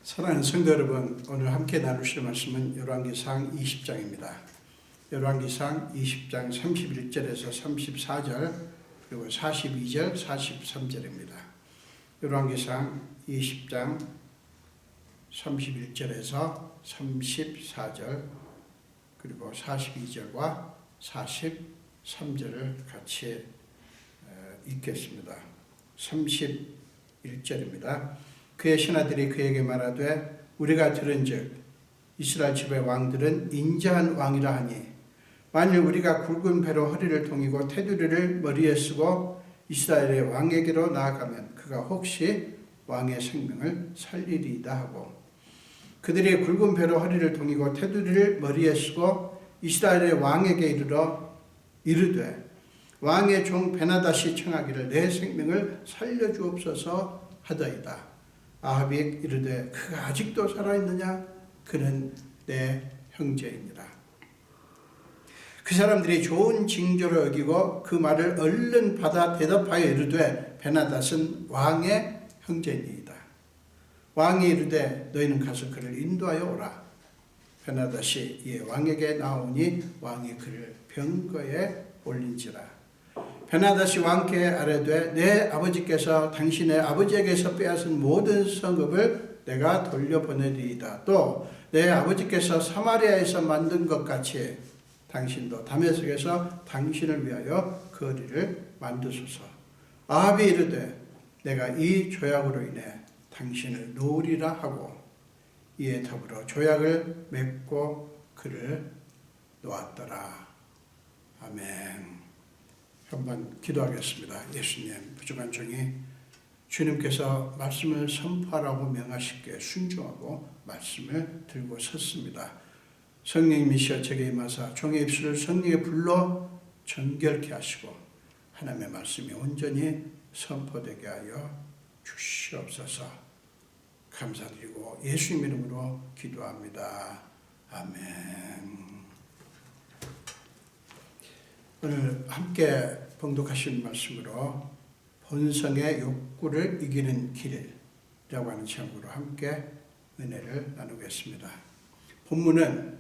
사랑하는 성도 여러분, 오늘 함께 나누실 말씀은 열왕기상 20장입니다. 열왕기상 20장 31절에서 34절 그리고 42절, 43절입니다. 열왕기상 20장 31절에서 34절 그리고 42절과 43절을 같이 읽겠습니다. 31절입니다. 그의 신하들이 그에게 말하되 우리가 들은즉 이스라엘 집의 왕들은 인자한 왕이라 하니 만일 우리가 굵은 배로 허리를 동이고 테두리를 머리에 쓰고 이스라엘의 왕에게로 나아가면 그가 혹시 왕의 생명을 살리리이다 하고, 그들이 굵은 배로 허리를 동이고 테두리를 머리에 쓰고 이스라엘의 왕에게 이르되 왕의 종 베나다시 청하기를 내 생명을 살려주옵소서 하더이다. 아합이 이르되 그가 아직도 살아있느냐? 그는 내 형제이니라. 그 사람들이 좋은 징조를 여기고 그 말을 얼른 받아 대답하여 이르되 베나닷은 왕의 형제니이다. 왕이 이르되 너희는 가서 그를 인도하여 오라. 베나닷이 이에 왕에게 나오니 왕이 그를 병거에 올린지라. 베나닷이 왕께 아뢰되 내 아버지께서 당신의 아버지에게서 빼앗은 모든 성읍을 내가 돌려보내리이다. 또 내 아버지께서 사마리아에서 만든 것 같이 당신도 다메섹에서 당신을 위하여 거리를 만드소서. 아합이 이르되 내가 이 조약으로 인해 당신을 놓으리라 하고 이에 더불어 조약을 맺고 그를 놓았더라. 아멘. 한번 기도하겠습니다. 예수님, 부족한 종이 주님께서 말씀을 선포하라고 명하시기에 순종하고 말씀을 들고 섰습니다. 성령님이시여 제게 임하사 종의 입술을 성령의 불로 정결케 하시고 하나님의 말씀이 온전히 선포되게 하여 주시옵소서. 감사드리고 예수님 이름으로 기도합니다. 아멘. 오늘 함께 봉독하신 말씀으로 본성의 욕구를 이기는 길이라고 하는 제목으로 함께 은혜를 나누겠습니다. 본문은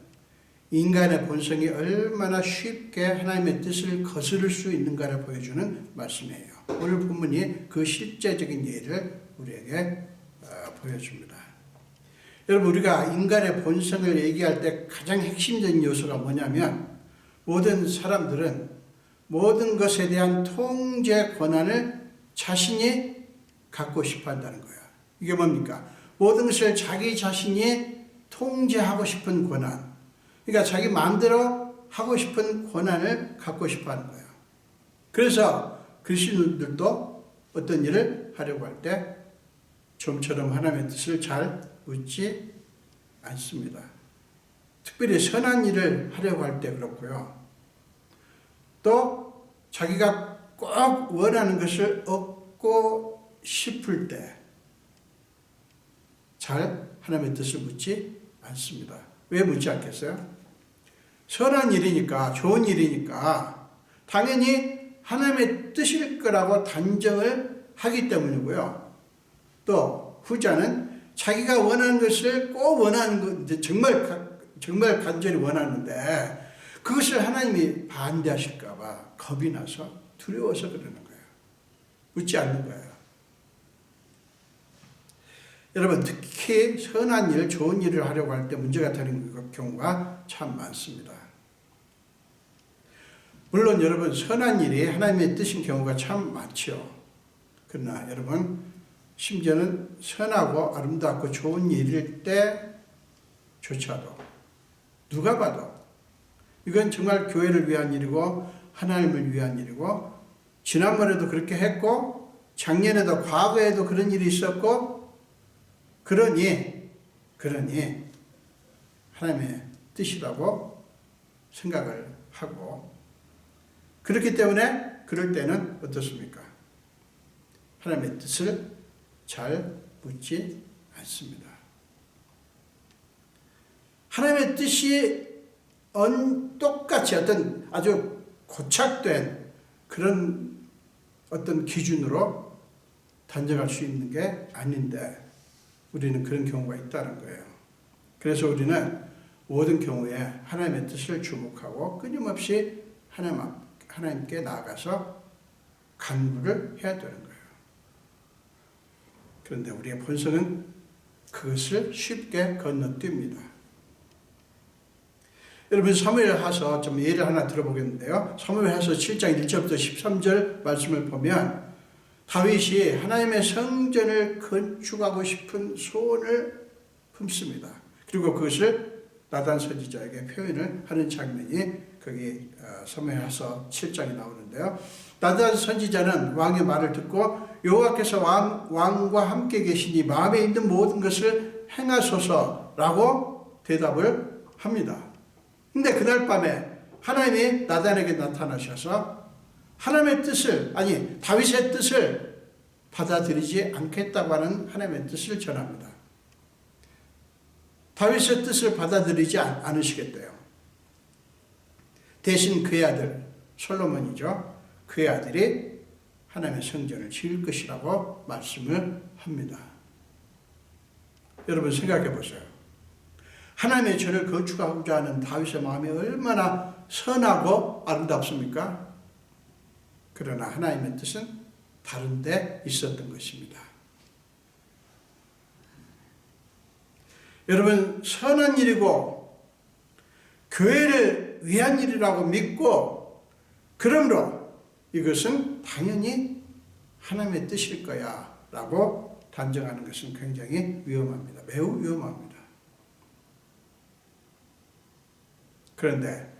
인간의 본성이 얼마나 쉽게 하나님의 뜻을 거스를 수 있는가를 보여주는 말씀이에요. 오늘 본문이 그 실제적인 예를 우리에게 보여줍니다. 여러분, 우리가 인간의 본성을 얘기할 때 가장 핵심적인 요소가 뭐냐면 모든 사람들은 모든 것에 대한 통제 권한을 자신이 갖고 싶어 한다는 거예요. 이게 뭡니까? 모든 것을 자기 자신이 통제하고 싶은 권한. 그러니까 자기 마음대로 하고 싶은 권한을 갖고 싶어 하는 거예요. 그래서 그리스도인들도 어떤 일을 하려고 할 때 좀처럼 하나님의 뜻을 잘 묻지 않습니다. 특별히 선한 일을 하려고 할 때 그렇고요. 또 자기가 꼭 원하는 것을 얻고 싶을 때 잘 하나님의 뜻을 묻지 않습니다. 왜 묻지 않겠어요? 선한 일이니까, 좋은 일이니까 당연히 하나님의 뜻일 거라고 단정을 하기 때문이고요. 또 후자는 자기가 원하는 것을 꼭 원하는 것, 정말 간절히 원하는데 그것을 하나님이 반대하실까 봐 겁이 나서 두려워서 그러는 거예요. 묻지 않는 거예요. 여러분, 특히 선한 일, 좋은 일을 하려고 할 때 문제가 되는 경우가 참 많습니다. 물론 여러분, 선한 일이 하나님의 뜻인 경우가 참 많죠. 그러나 여러분, 심지어는 선하고 아름답고 좋은 일일 때조차도 누가 봐도 이건 정말 교회를 위한 일이고 하나님을 위한 일이고 지난번에도 그렇게 했고 작년에도 과거에도 그런 일이 있었고 그러니 하나님의 뜻이라고 생각을 하고, 그렇기 때문에 그럴 때는 어떻습니까? 하나님의 뜻을 잘 묻지 않습니다. 하나님의 뜻이 똑같이 어떤 아주 고착된 그런 어떤 기준으로 단정할 수 있는 게 아닌데 우리는 그런 경우가 있다는 거예요. 그래서 우리는 모든 경우에 하나님의 뜻을 주목하고 끊임없이 하나님께 나아가서 간구를 해야 되는 거예요. 그런데 우리의 본성은 그것을 쉽게 건너뜁니다. 여러분, 사무엘하서 좀 예를 하나 들어보겠는데요. 사무엘하서 7장 1절부터 13절 말씀을 보면 다윗이 하나님의 성전을 건축하고 싶은 소원을 품습니다. 그리고 그것을 나단 선지자에게 표현을 하는 장면이 거기 사무엘하서 7장에 나오는데요. 나단 선지자는 왕의 말을 듣고 여호와께서 왕과 함께 계시니 마음에 있는 모든 것을 행하소서라고 대답을 합니다. 근데 그날 밤에 하나님이 나단에게 나타나셔서 하나님의 뜻을, 아니 다윗의 뜻을 받아들이지 않겠다고 하는 하나님의 뜻을 전합니다. 다윗의 뜻을 받아들이지 않으시겠대요. 대신 그의 아들 솔로몬이죠. 그의 아들이 하나님의 성전을 지을 것이라고 말씀을 합니다. 여러분 생각해 보세요. 하나님의 전을 건축하고자 하는 다윗의 마음이 얼마나 선하고 아름답습니까? 그러나 하나님의 뜻은 다른 데 있었던 것입니다. 여러분, 선한 일이고 교회를 위한 일이라고 믿고 그러므로 이것은 당연히 하나님의 뜻일 거야 라고 단정하는 것은 굉장히 위험합니다. 매우 위험합니다. 그런데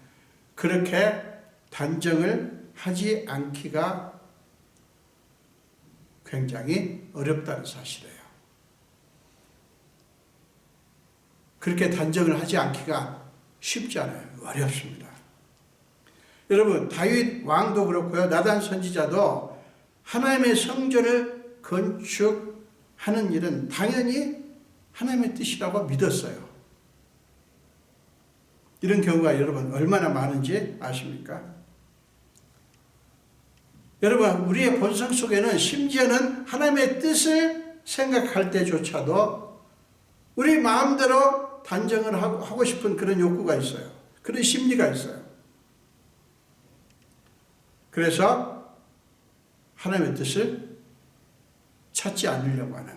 그렇게 단정을 하지 않기가 굉장히 어렵다는 사실이에요. 그렇게 단정을 하지 않기가 쉽지 않아요. 어렵습니다. 여러분, 다윗 왕도 그렇고요. 나단 선지자도 하나님의 성전을 건축하는 일은 당연히 하나님의 뜻이라고 믿었어요. 이런 경우가 여러분 얼마나 많은지 아십니까? 여러분, 우리의 본성 속에는 심지어는 하나님의 뜻을 생각할 때조차도 우리 마음대로 단정을 하고 싶은 그런 욕구가 있어요. 그런 심리가 있어요. 그래서 하나님의 뜻을 찾지 않으려고 하는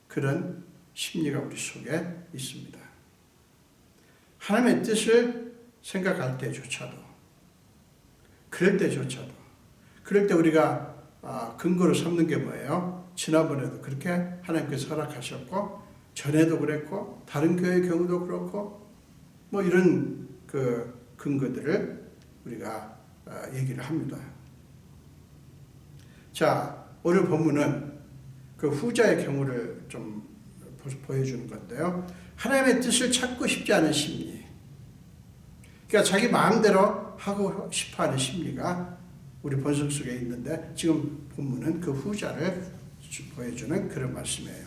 그런 심리가 우리 속에 있습니다. 하나님의 뜻을 생각할 때조차도, 그럴 때 우리가 근거로 삼는 게 뭐예요? 지난번에도 그렇게 하나님께서 허락하셨고, 전에도 그랬고, 다른 교회의 경우도 그렇고, 뭐 이런 그 근거들을 우리가 얘기를 합니다. 자, 오늘 본문은 그 후자의 경우를 좀 보여주는 건데요. 하나님의 뜻을 찾고 싶지 않은 심리. 그러니까 자기 마음대로 하고 싶어 하는 심리가 우리 본성 속에 있는데 지금 본문은 그 후자를 보여주는 그런 말씀이에요.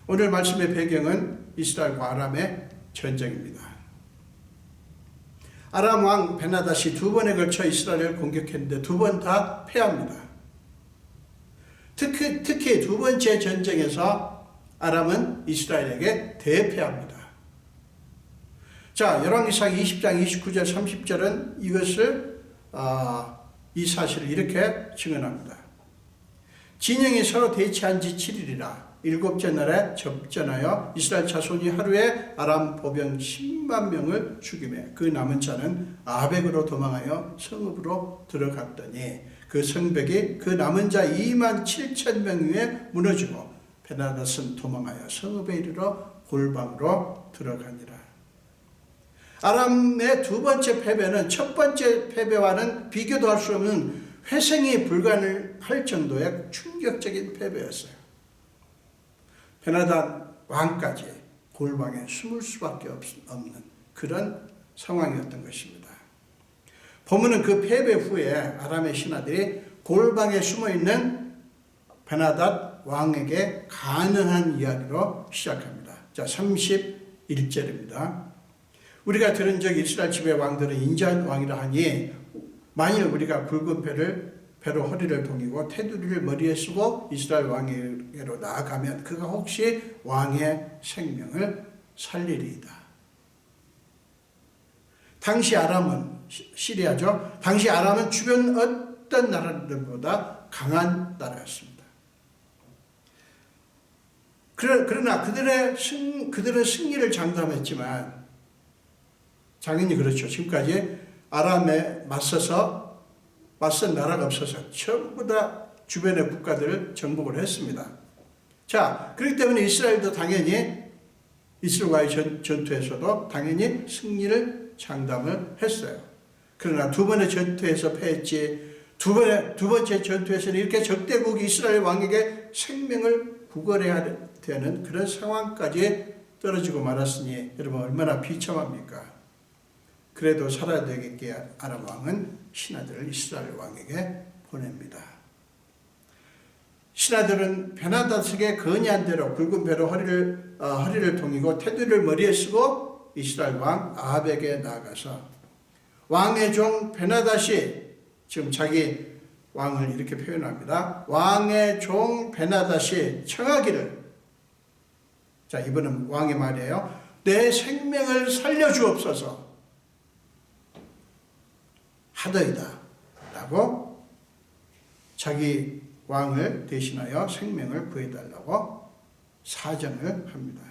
오늘 말씀의 배경은 이스라엘과 아람의 전쟁입니다. 아람 왕 베나닷이 2번에 걸쳐 이스라엘을 공격했는데 2번 다 패합니다. 특히 2번째 전쟁에서 아람은 이스라엘에게 대패합니다. 자, 열왕기상 20장 29절 30절은 이것을 이 사실을 이렇게 증언합니다. 진영이 서로 대치한 지 7일이라 7째 날에 접전하여 이스라엘 자손이 하루에 아람 보병 10만 명을 죽이매 그 남은 자는 아벡으로 도망하여 성읍으로 들어갔더니 그 성벽이 그 남은 자 2만 7천 명 위에 무너지고 베나닷은 도망하여 성읍에 이르러 골방으로 들어가니라. 아람의 2번째 패배는 첫 번째 패배와는 비교도 할 수 없는 회생이 불가능할 정도의 충격적인 패배였어요. 베나닷 왕까지 골방에 숨을 수밖에 없는 그런 상황이었던 것입니다. 본문은 그 패배 후에 아람의 신하들이 골방에 숨어있는 베나닷 왕에게 간언한 이야기로 시작합니다. 자, 31절입니다. 우리가 들은 적 이스라엘 집의 왕들은 인자한 왕이라 하니 만일 우리가 굵은 배를 배로 허리를 동이고 테두리를 머리에 쓰고 이스라엘 왕에게로 나아가면 그가 혹시 왕의 생명을 살리리이다. 당시 아람은 시리아죠. 당시 아람은 주변 어떤 나라들보다 강한 나라였습니다. 그러나 그들은 승리를 장담했지만 당연히 그렇죠. 지금까지 아람에 맞선 나라가 없어서 전부 다 주변의 국가들을 정복을 했습니다. 자, 그렇기 때문에 이스라엘도 당연히 이스라엘과의 전투에서도 당연히 승리를 장담을 했어요. 그러나 두 번의 전투에서 패했지, 두 번째 전투에서는 이렇게 적대국이 이스라엘 왕에게 생명을 구걸해야 되는 그런 상황까지 떨어지고 말았으니 여러분 얼마나 비참합니까? 그래도 살아야 되겠기에 아람 왕은 신하들을 이스라엘 왕에게 보냅니다. 신하들은 베나다스에게 건의한 대로 굵은 배로 허리를 동이고 테두리를 머리에 쓰고 이스라엘 왕 아합에게 나아가서 왕의 종 베나다시, 지금 자기 왕을 이렇게 표현합니다. 왕의 종 베나다시 청하기를, 자 이번은 왕의 말이에요. 내 생명을 살려주옵소서 하더이다 라고 자기 왕을 대신하여 생명을 구해달라고 사정을 합니다.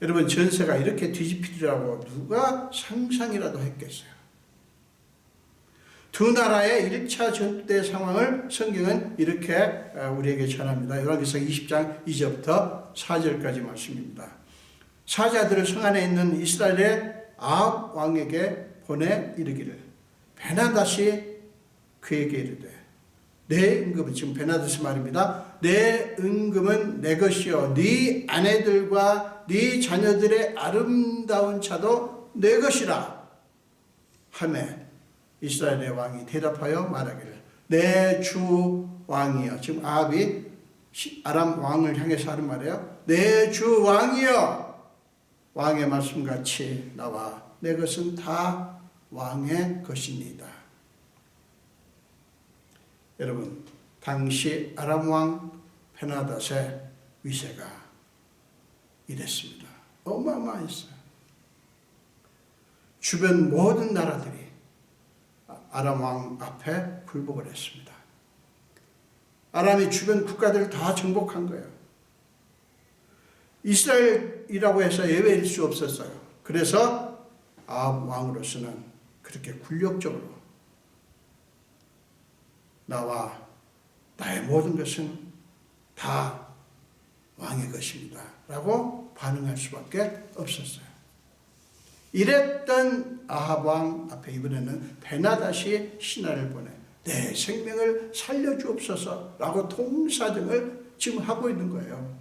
여러분 전세가 이렇게 뒤집히리라고 누가 상상이라도 했겠어요? 두 나라의 1차 전투 때 상황을 성경은 이렇게 우리에게 전합니다. 요한계시록 20장 2절부터 4절까지 말씀입니다. 사자들을 성 안에 있는 이스라엘의 아합 왕에게 보내 이르기를 베나다시 그에게 이르되 내 임금은, 지금 베나다시 말입니다. 내 임금은 내 것이요 네 아내들과 네 자녀들의 아름다운 차도 내 것이라 하매 이스라엘의 왕이 대답하여 말하기를 내 주 왕이여, 지금 아합이 아람 왕을 향해서 하는 말이에요. 내 주 왕이여, 왕의 말씀같이 나와 내 것은 다 왕의 것입니다. 여러분 당시 아람 왕 베나닷의 위세가 이랬습니다. 어마어마했어요. 주변 모든 나라들이 아람 왕 앞에 굴복을 했습니다. 아람이 주변 국가들을 다 정복한 거예요. 이스라엘이라고 해서 예외일 수 없었어요. 그래서 아합 왕으로서는 그렇게 굴욕적으로 나와 나의 모든 것은 다 왕의 것입니다 라고 반응할 수밖에 없었어요. 이랬던 아합 왕 앞에 이번에는 베나닷이 신하를 보내 내 생명을 살려주옵소서 라고 통사정을 지금 하고 있는 거예요.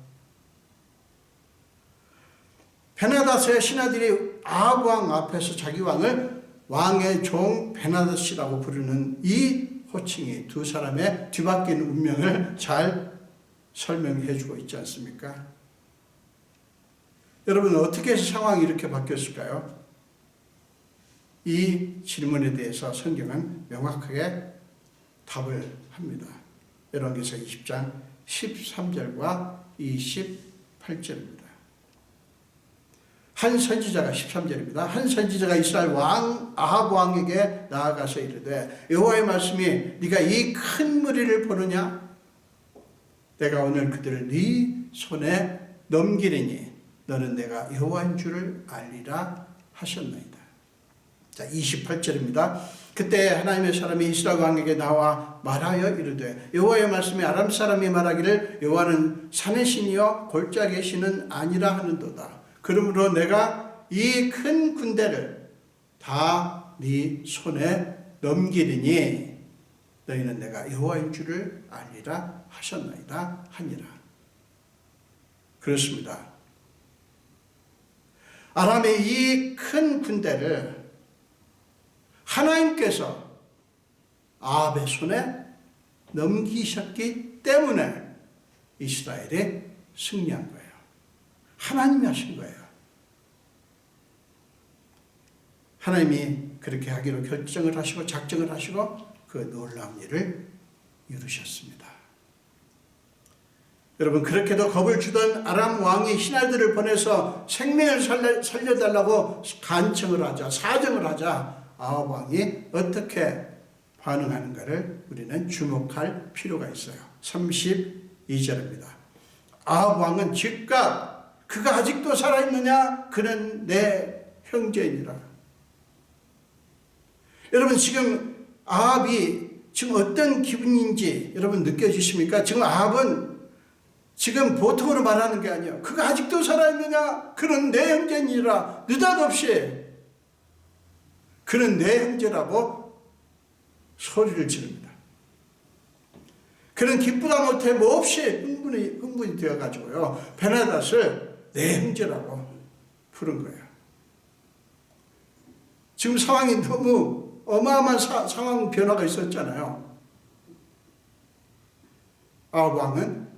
베나닷의 신하들이 아합 왕 앞에서 자기 왕을 왕의 종 베나닷이라고 부르는 이 호칭이 두 사람의 뒤바뀐 운명을 잘 설명해 주고 있지 않습니까? 여러분 어떻게 해서 상황이 이렇게 바뀌었을까요? 이 질문에 대해서 성경은 명확하게 답을 합니다. 열왕기서 20장 13절과 28절입니다. 한 선지자가 13절입니다. 한 선지자가 이스라엘 왕 아합 왕에게 나아가서 이르되 여호와의 말씀이 네가 이 큰 무리를 보느냐? 내가 오늘 그들을 네 손에 넘기리니 너는 내가 여호와인 줄을 알리라 하셨나이다. 자 28절입니다. 그때 하나님의 사람이 이스라엘 왕에게 나와 말하여 이르되 여호와의 말씀이 아람 사람이 말하기를 여호와는 산의 신이요 골짜기의 신은 아니라 하는도다. 그러므로 내가 이 큰 군대를 다 네 손에 넘기리니 너희는 내가 여호와인 줄을 알리라 하셨나이다 하니라. 그렇습니다. 아람의 이 큰 군대를 하나님께서 아합의 손에 넘기셨기 때문에 이스라엘이 승리한 거예요. 하나님이 하신 거예요. 하나님이 그렇게 하기로 결정을 하시고 작정을 하시고 그 놀라운 일을 이루셨습니다. 여러분, 그렇게도 겁을 주던 아람 왕이 신하들을 보내서 생명을 살려달라고 간청을 하자, 사정을 하자 아합 왕이 어떻게 반응하는가를 우리는 주목할 필요가 있어요. 32절입니다. 아합 왕은 즉각 그가 아직도 살아있느냐? 그는 내 형제이니라. 여러분, 지금 아합이 지금 어떤 기분인지 여러분 느껴지십니까? 지금 아합은 지금 보통으로 말하는 게 아니에요. 그가 아직도 살아있느냐? 그는 내 형제니라. 느닷없이 그는 내 형제라고 소리를 지릅니다. 그는 기쁘다 못해 몹시 흥분이 되어가지고요, 베나닷을 내 형제라고 부른 거예요. 지금 상황이 너무 어마어마한 상황 변화가 있었잖아요. 아합 왕은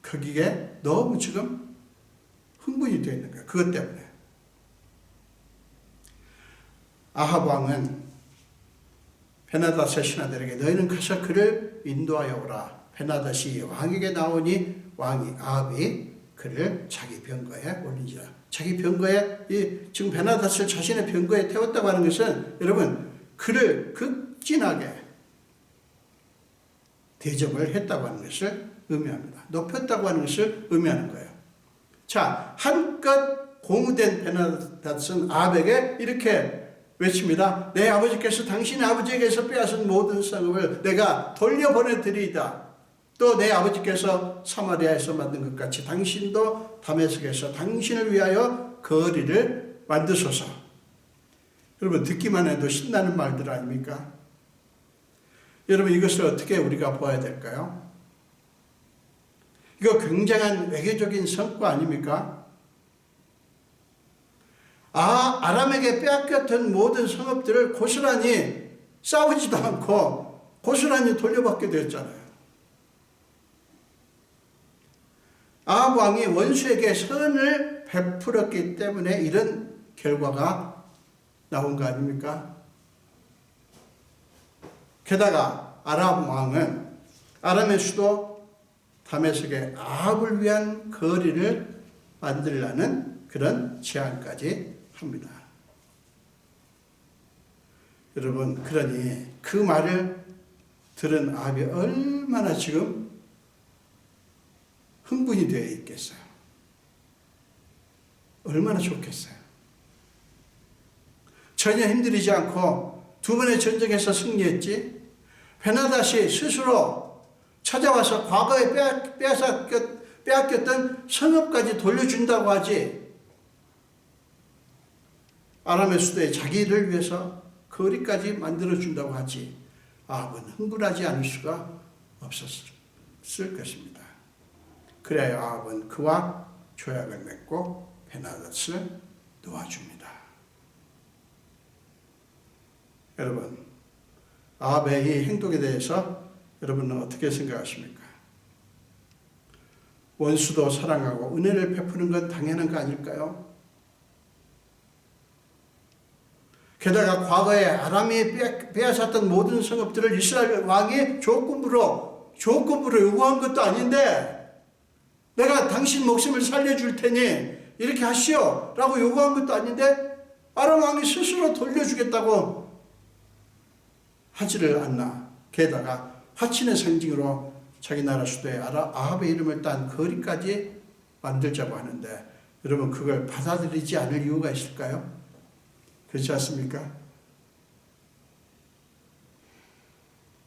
거기에 너무 지금 흥분이 되어 있는 거예요. 그것 때문에. 아합 왕은 베나닷의 신하들에게 너희는 가서 그를 인도하여 오라. 베나닷이 왕에게 나오니 왕이 아합이 그를 자기 병거에 올린지라. 자기 병거에 지금 베나닷을 자신의 병거에 태웠다고 하는 것은 여러분 그를 극진하게 대접을 했다고 하는 것을 의미합니다. 높였다고 하는 것을 의미하는 거예요. 자, 한껏 고무된 베나닷은 아합에게 이렇게 외칩니다. 내 아버지께서 당신의 아버지에게서 빼앗은 모든 성읍을 내가 돌려보내드리이다. 또 내 아버지께서 사마리아에서 만든 것 같이 당신도 다메섹에서 당신을 위하여 거리를 만드소서. 여러분, 듣기만 해도 신나는 말들 아닙니까? 여러분, 이것을 어떻게 우리가 보아야 될까요? 이거 굉장한 외교적인 성과 아닙니까? 아람에게 빼앗겼던 모든 성읍들을 고스란히 싸우지도 않고 고스란히 돌려받게 되었잖아요. 아합 왕이 원수에게 선을 베풀었기 때문에 이런 결과가 나온 거 아닙니까? 게다가 아람 왕은 아람의 수도 다메섹에 아합을 위한 거리를 만들라는 그런 제안까지 합니다. 여러분, 그러니 그 말을 들은 아합이 얼마나 지금 흥분이 되어 있겠어요. 얼마나 좋겠어요. 전혀 힘들이지 않고 두 번의 전쟁에서 승리했지. 베나닷이 스스로 찾아와서 과거에 빼앗겼던 성읍까지 돌려준다고 하지. 아람의 수도에 자기를 위해서 거리까지 만들어준다고 하지. 아합은 흥분하지 않을 수가 없었을 것입니다. 그래야 아합은 그와 조약을 맺고 베나닷을 놓아줍니다. 여러분, 아합의 이 행동에 대해서 여러분은 어떻게 생각하십니까? 원수도 사랑하고 은혜를 베푸는 건 당연한 거 아닐까요? 게다가 과거에 아람이 빼앗았던 모든 성읍들을 이스라엘 왕이 조건부로 요구한 것도 아닌데, 내가 당신 목숨을 살려줄 테니 이렇게 하시오 라고 요구한 것도 아닌데 아람 왕이 스스로 돌려주겠다고 하지를 않나. 게다가 화친의 상징으로 자기 나라 수도에 아합의 이름을 딴 거리까지 만들자고 하는데, 여러분, 그걸 받아들이지 않을 이유가 있을까요? 그렇지 않습니까?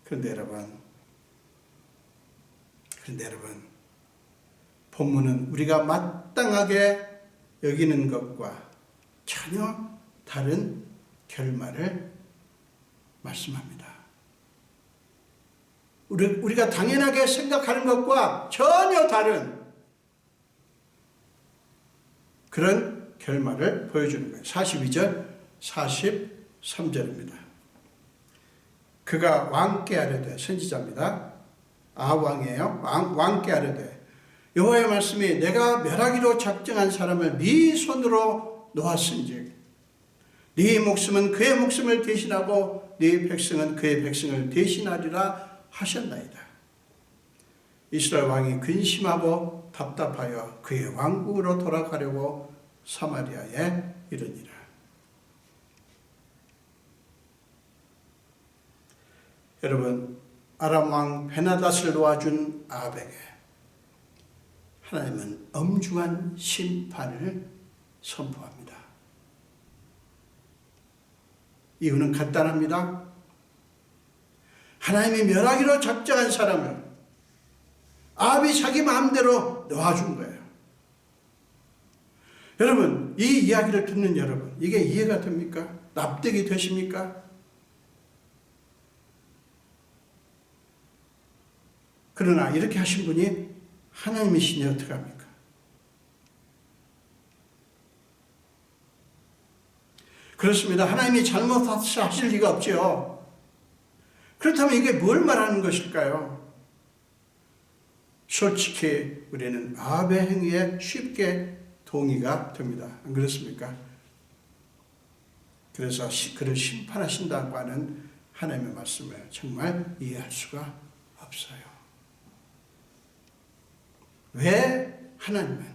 그런데 여러분, 본문은 우리가 마땅하게 여기는 것과 전혀 다른 결말을 말씀합니다. 우리가 당연하게 생각하는 것과 전혀 다른 그런 결말을 보여주는 거예요. 42절, 43절입니다. 그가 왕께 아뢰되, 선지자입니다. 아합왕이에요. 왕께 아뢰되, 여호와의 말씀이 내가 멸하기로 작정한 사람을 네 손으로 놓았은즉 네 목숨은 그의 목숨을 대신하고 네 백성은 그의 백성을 대신하리라 하셨나이다. 이스라엘 왕이 근심하고 답답하여 그의 왕국으로 돌아가려고 사마리아에 이르니라. 여러분, 아람 왕 베나닷을 놓아준 아합에게 하나님은 엄중한 심판을 선포합니다. 이유는 간단합니다. 하나님이 멸하기로 작정한 사람을 아합이 자기 마음대로 놓아준 거예요. 여러분, 이 이야기를 듣는 여러분, 이게 이해가 됩니까? 납득이 되십니까? 그러나 이렇게 하신 분이 하나님이시니 어떡합니까? 그렇습니다. 하나님이 잘못하실 리가 없죠. 그렇다면 이게 뭘 말하는 것일까요? 솔직히 우리는 아합의 행위에 쉽게 동의가 됩니다. 안 그렇습니까? 그래서 그를 심판하신다고 하는 하나님의 말씀을 정말 이해할 수가 없어요. 왜 하나님은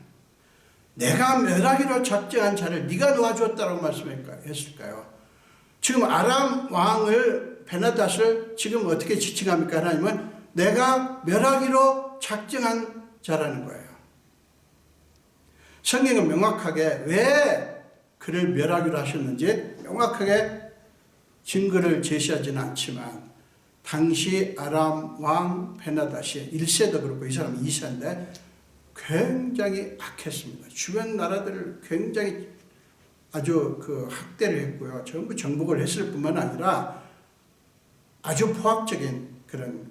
내가 멸하기로 작정한 자를 네가 놓아주었다고 말씀했을까요? 지금 아람 왕을 베나닷을 지금 어떻게 지칭합니까? 하나님은 내가 멸하기로 작정한 자라는 거예요. 성경은 명확하게 왜 그를 멸하기로 하셨는지 명확하게 증거를 제시하지는 않지만 당시 아람 왕 베나닷이 1세도 그렇고 이 사람은 2세인데 굉장히 악했습니다. 주변 나라들을 굉장히 아주 학대를 했고요. 전부 정복을 했을 뿐만 아니라 아주 포악적인 그런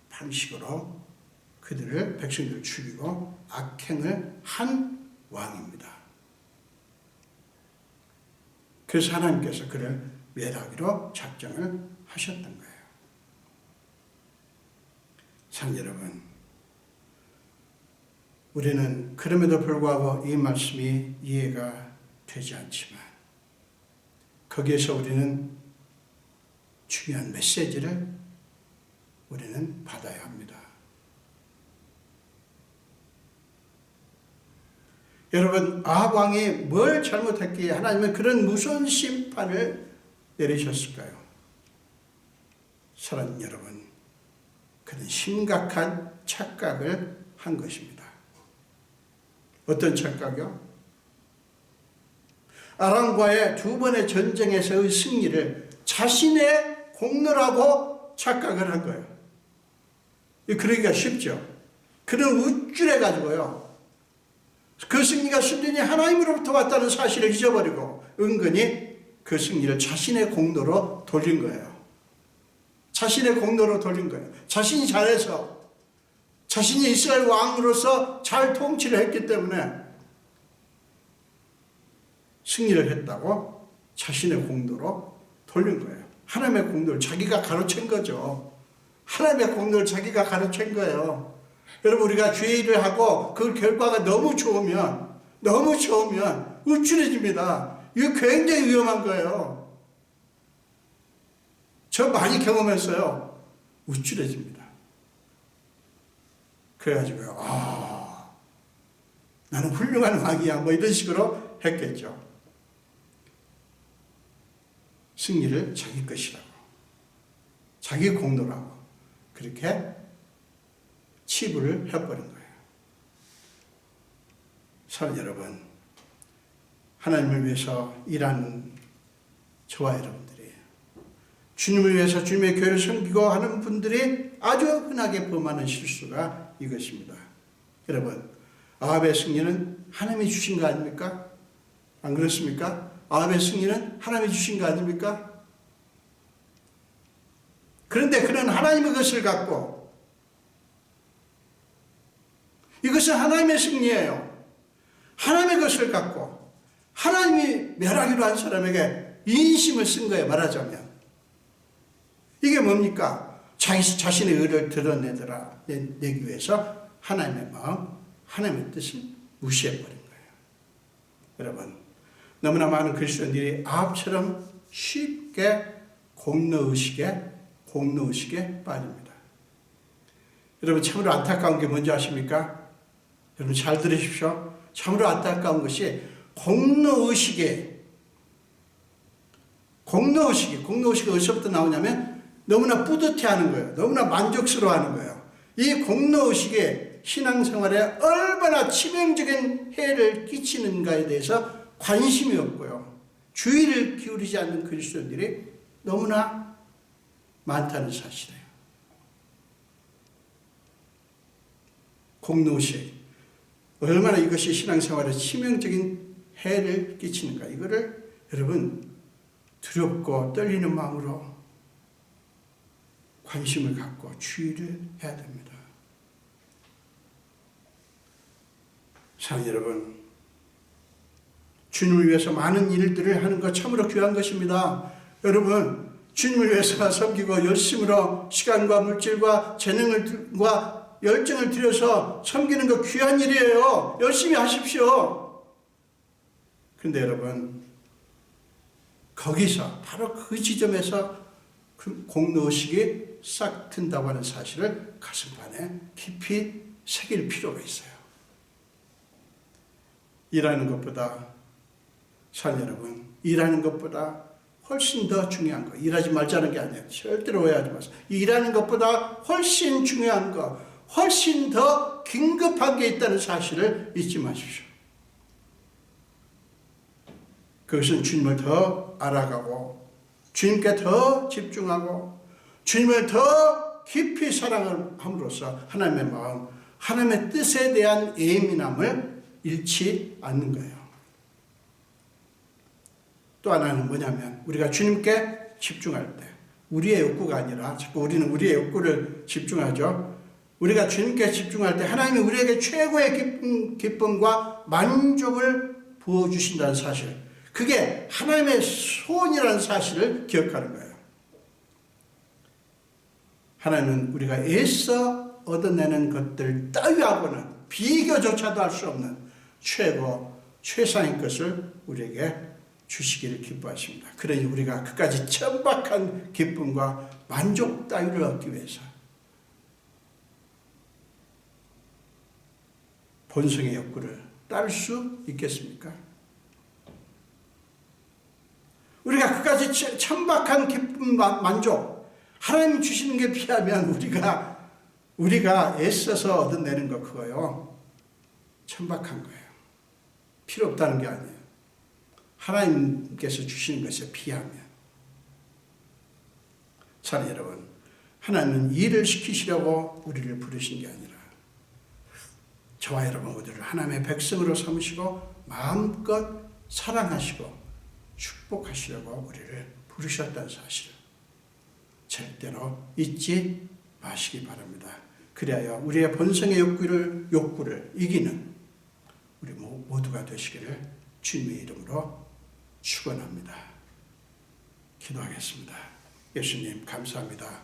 방식으로 그들을 백성들을 죽이고 악행을 한 왕입니다. 그래서 하나님께서 그를 멸하기로 작정을 하셨던 거예요. 사랑 여러분, 우리는 그럼에도 불구하고 이 말씀이 이해가 되지 않지만 거기에서 우리는 중요한 메시지를 우리는 받아야 합니다. 여러분, 아합 왕이 뭘 잘못했기에 하나님은 그런 무서운 심판을 내리셨을까요? 사랑하는 여러분, 그는 심각한 착각을 한 것입니다. 어떤 착각이요? 아람과의 두 번의 전쟁에서의 승리를 자신의 공로라고 착각을 한 거예요. 그러기가 쉽죠. 그는 우쭐해가지고요. 그 승리가 순전히 하나님으로부터 왔다는 사실을 잊어버리고 은근히 그 승리를 자신의 공로로 돌린 거예요. 자신의 공로로 돌린 거예요. 자신이 잘해서, 자신이 이스라엘 왕으로서 잘 통치를 했기 때문에 승리를 했다고 자신의 공로로 돌린 거예요. 하나님의 공로를 자기가 가로챈 거죠. 하나님의 공로를 자기가 가로챈 거예요. 여러분, 우리가 죄를 하고 그 결과가 너무 좋으면 우쭐해집니다. 이거 굉장히 위험한 거예요. 저 많이 경험했어요. 우쭐해집니다. 그래가지고요, 나는 훌륭한 왕이야, 뭐 이런 식으로 했겠죠. 승리를 자기 것이라고, 자기 공로라고 그렇게 치부를 해버린 거예요. 사랑하는 여러분, 하나님을 위해서 일하는 저와 여러분들이, 주님을 위해서 주님의 교회를 섬기고 하는 분들이 아주 흔하게 범하는 실수가 이것입니다. 여러분, 아합의 승리는 하나님이 주신 거 아닙니까? 안 그렇습니까? 아합의 승리는 하나님이 주신 거 아닙니까? 그런데 그는 하나님의 것을 갖고, 이것은 하나님의 승리예요. 하나님의 것을 갖고 하나님이 멸하기로 한 사람에게 인심을 쓴 거예요. 말하자면 이게 뭡니까? 자신의 의를 드러내기 위해서 하나님의 마음, 하나님의 뜻을 무시해버린 거예요. 여러분, 너무나 많은 그리스도인들이 아합처럼 쉽게 공로의식에 빠집니다. 여러분 참으로 안타까운 게 뭔지 아십니까? 여러분 잘 들으십시오. 참으로 안타까운 것이 공로의식이 어디서부터 나오냐면 너무나 뿌듯해하는 거예요. 너무나 만족스러워하는 거예요. 이 공로의식이 신앙생활에 얼마나 치명적인 해를 끼치는가에 대해서 관심이 없고요. 주의를 기울이지 않는 그리스도인들이 너무나 많다는 사실이에요. 공로의식. 얼마나 이것이 신앙생활에 치명적인 해를 끼치는가. 이거를 여러분 두렵고 떨리는 마음으로 관심을 갖고 주의를 해야 됩니다. 사랑하는 여러분, 주님을 위해서 많은 일들을 하는 것 참으로 귀한 것입니다. 여러분, 주님을 위해서 섬기고 열심으로 시간과 물질과 재능과 열정을 들여서 섬기는 거 귀한 일이에요. 열심히 하십시오. 그런데 여러분, 거기서 바로 그 지점에서 그 공로의식이 싹 튼다고 하는 사실을 가슴판에 깊이 새길 필요가 있어요. 일하는 것보다, 사랑하는 여러분, 일하는 것보다 훨씬 더 중요한 거, 일하지 말자는 게 아니에요. 절대로 오해하지 마세요. 일하는 것보다 훨씬 중요한 거, 훨씬 더 긴급한 게 있다는 사실을 잊지 마십시오. 그것은 주님을 더 알아가고, 주님께 더 집중하고, 주님을 더 깊이 사랑함으로써 하나님의 마음, 하나님의 뜻에 대한 예민함을 잃지 않는 거예요. 또 하나는 뭐냐면 우리가 주님께 집중할 때 우리의 욕구가 아니라 자꾸 우리는 우리의 욕구를 집중하죠. 우리가 주님께 집중할 때 하나님이 우리에게 최고의 기쁨과 만족을 부어주신다는 사실, 그게 하나님의 소원이라는 사실을 기억하는 거예요. 하나님은 우리가 애써 얻어내는 것들 따위하고는 비교조차도 할 수 없는 최상의 것을 우리에게 주시기를 기뻐하십니다. 그러니 우리가 그까지 천박한 기쁨과 만족 따위를 얻기 위해서 본성의 욕구를 따를 수 있겠습니까? 우리가 그까지 천박한 기쁨, 만족, 하나님이 주시는 게 비하면 우리가 애써서 얻어내는 거 그거요. 천박한 거예요. 필요 없다는 게 아니에요. 하나님께서 주시는 것에 비하면. 사랑하는 여러분, 하나님은 일을 시키시려고 우리를 부르신 게 아니라 저와 여러분 모두를 하나님의 백성으로 삼으시고 마음껏 사랑하시고 축복하시려고 우리를 부르셨다는 사실을 절대로 잊지 마시기 바랍니다. 그래야 우리의 본성의 욕구를 이기는 우리 모두가 되시기를 주님의 이름으로 축원합니다. 기도하겠습니다. 예수님 감사합니다.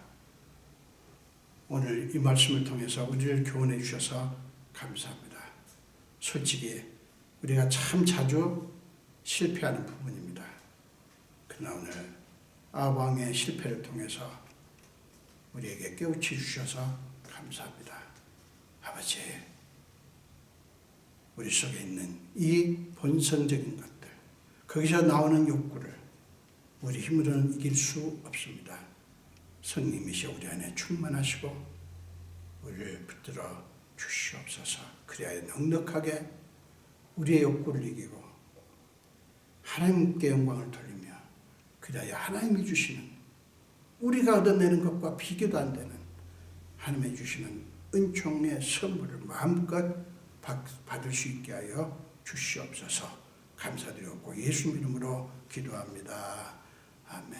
오늘 이 말씀을 통해서 우리를 교훈해 주셔서 감사합니다. 솔직히 우리가 참 자주 실패하는 부분입니다. 그러나 오늘 아방의 실패를 통해서 우리에게 깨우쳐 주셔서 감사합니다. 아버지, 우리 속에 있는 이 본성적인 것들, 거기서 나오는 욕구를 우리 힘으로는 이길 수 없습니다. 성령이시여 우리 안에 충만하시고 우리를 붙들어 주시옵소서. 그래야 넉넉하게 우리의 욕구를 이기고 하나님께 영광을 돌리며, 그래야 하나님이 주시는, 우리가 얻어내는 것과 비교도 안 되는 하나님이 주시는 은총의 선물을 마음껏 받을 수 있게 하여 주시옵소서. 감사드렸고 예수 이름으로 기도합니다. 아멘.